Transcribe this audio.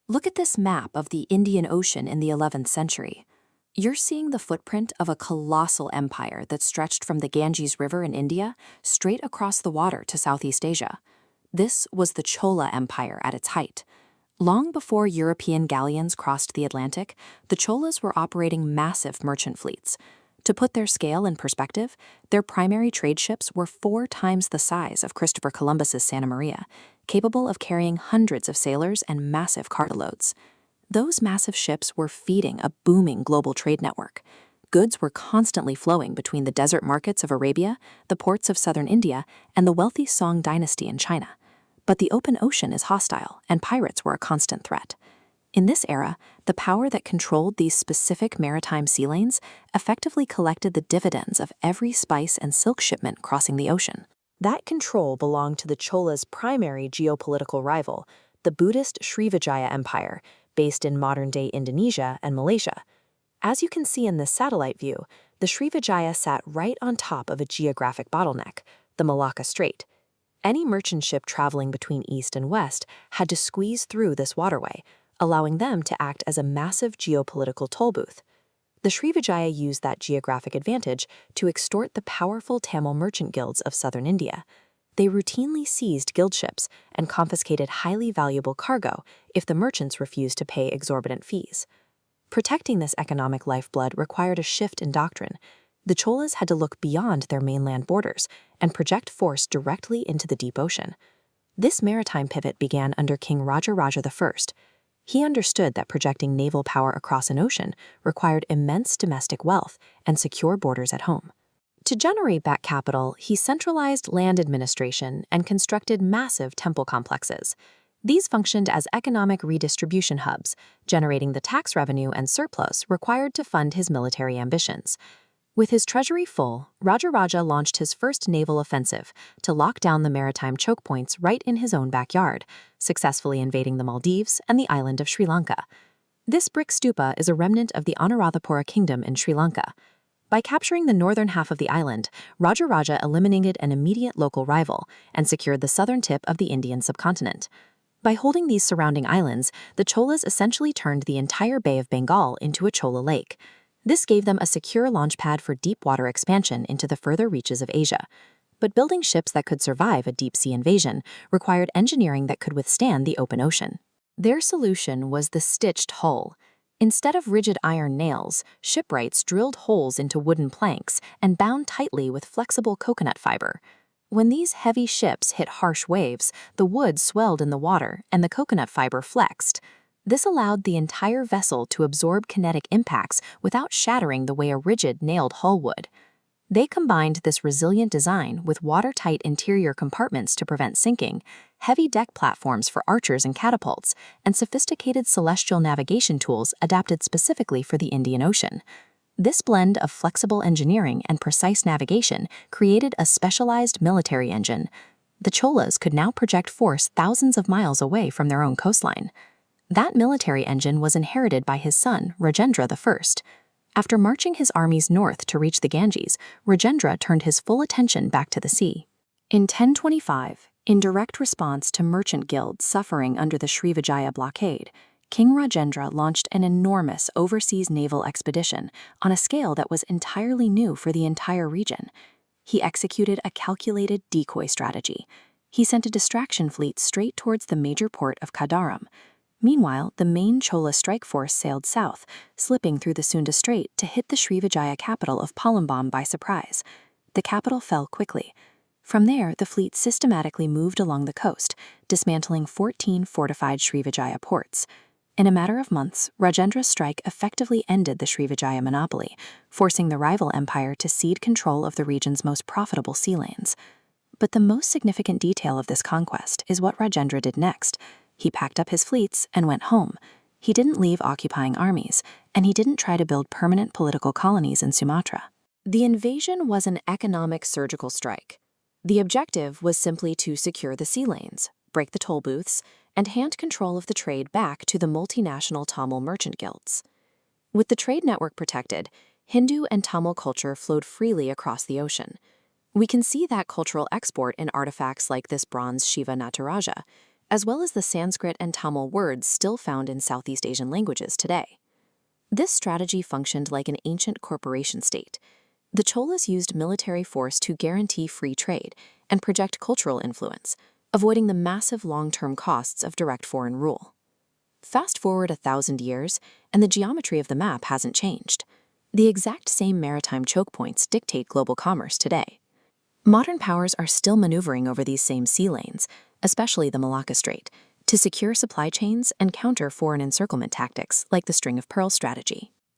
Look at this map of the Indian Ocean in the 11th century. You're seeing the footprint of a colossal empire that stretched from the Ganges River in India straight across the water to Southeast Asia. This was the Chola Empire at its height. Long before European galleons crossed the Atlantic, the Cholas were operating massive merchant fleets. To put their scale in perspective, their primary trade ships were 4 times the size of Christopher Columbus's Santa Maria, capable of carrying hundreds of sailors and massive cargo loads. Those massive ships were feeding a booming global trade network. Goods were constantly flowing between the desert markets of Arabia, the ports of southern India, and the wealthy Song dynasty in China. But the open ocean is hostile, and pirates were a constant threat. In this era, the power that controlled these specific maritime sea lanes effectively collected the dividends of every spice and silk shipment crossing the ocean. That control belonged to the Chola's primary geopolitical rival, the Buddhist Srivijaya Empire, based in modern-day Indonesia and Malaysia. As you can see in this satellite view, the Srivijaya sat right on top of a geographic bottleneck, the Malacca Strait. Any merchant ship traveling between east and west had to squeeze through this waterway, allowing them to act as a massive geopolitical toll booth. The Srivijaya used that geographic advantage to extort the powerful Tamil merchant guilds of southern India. They routinely seized guild ships and confiscated highly valuable cargo if the merchants refused to pay exorbitant fees. Protecting this economic lifeblood required a shift in doctrine. The Cholas had to look beyond their mainland borders and project force directly into the deep ocean. This maritime pivot began under King Rajaraja I. He understood that projecting naval power across an ocean required immense domestic wealth and secure borders at home. To generate back capital, he centralized land administration and constructed massive temple complexes. These functioned as economic redistribution hubs, generating the tax revenue and surplus required to fund his military ambitions. With his treasury full, Rajaraja launched his first naval offensive to lock down the maritime choke points right in his own backyard, successfully invading the Maldives and the island of Sri Lanka. This brick stupa is a remnant of the Anuradhapura kingdom in Sri Lanka. By capturing the northern half of the island, Rajaraja eliminated an immediate local rival and secured the southern tip of the Indian subcontinent. By holding these surrounding islands, the Cholas essentially turned the entire Bay of Bengal into a Chola lake. This gave them a secure launchpad for deep-water expansion into the further reaches of Asia. But building ships that could survive a deep-sea invasion required engineering that could withstand the open ocean. Their solution was the stitched hull. Instead of rigid iron nails, shipwrights drilled holes into wooden planks and bound tightly with flexible coconut fiber. When these heavy ships hit harsh waves, the wood swelled in the water and the coconut fiber flexed. This allowed the entire vessel to absorb kinetic impacts without shattering the way a rigid, nailed hull would. They combined this resilient design with watertight interior compartments to prevent sinking, heavy deck platforms for archers and catapults, and sophisticated celestial navigation tools adapted specifically for the Indian Ocean. This blend of flexible engineering and precise navigation created a specialized military engine. The Cholas could now project force thousands of miles away from their own coastline. That military engine was inherited by his son, Rajendra I. After marching his armies north to reach the Ganges, Rajendra turned his full attention back to the sea. In 1025, in direct response to merchant guilds suffering under the Srivijaya blockade, King Rajendra launched an enormous overseas naval expedition on a scale that was entirely new for the entire region. He executed a calculated decoy strategy. He sent a distraction fleet straight towards the major port of Kadaram. Meanwhile, the main Chola strike force sailed south, slipping through the Sunda Strait to hit the Srivijaya capital of Palembang by surprise. The capital fell quickly. From there, the fleet systematically moved along the coast, dismantling 14 fortified Srivijaya ports. In a matter of months, Rajendra's strike effectively ended the Srivijaya monopoly, forcing the rival empire to cede control of the region's most profitable sea lanes. But the most significant detail of this conquest is what Rajendra did next. He packed up his fleets and went home. He didn't leave occupying armies, and he didn't try to build permanent political colonies in Sumatra. The invasion was an economic surgical strike. The objective was simply to secure the sea lanes, break the toll booths, and hand control of the trade back to the multinational Tamil merchant guilds. With the trade network protected, Hindu and Tamil culture flowed freely across the ocean. We can see that cultural export in artifacts like this bronze Shiva Nataraja. as well as the Sanskrit and Tamil words still found in Southeast Asian languages today. This strategy functioned like an ancient corporation state. The Cholas used military force to guarantee free trade and project cultural influence, avoiding the massive long-term costs of direct foreign rule. Fast forward 1,000 years, and the geometry of the map hasn't changed. The exact same maritime choke points dictate global commerce today. Modern powers are still maneuvering over these same sea lanes, especially the Malacca Strait, to secure supply chains and counter foreign encirclement tactics like the string of pearls strategy.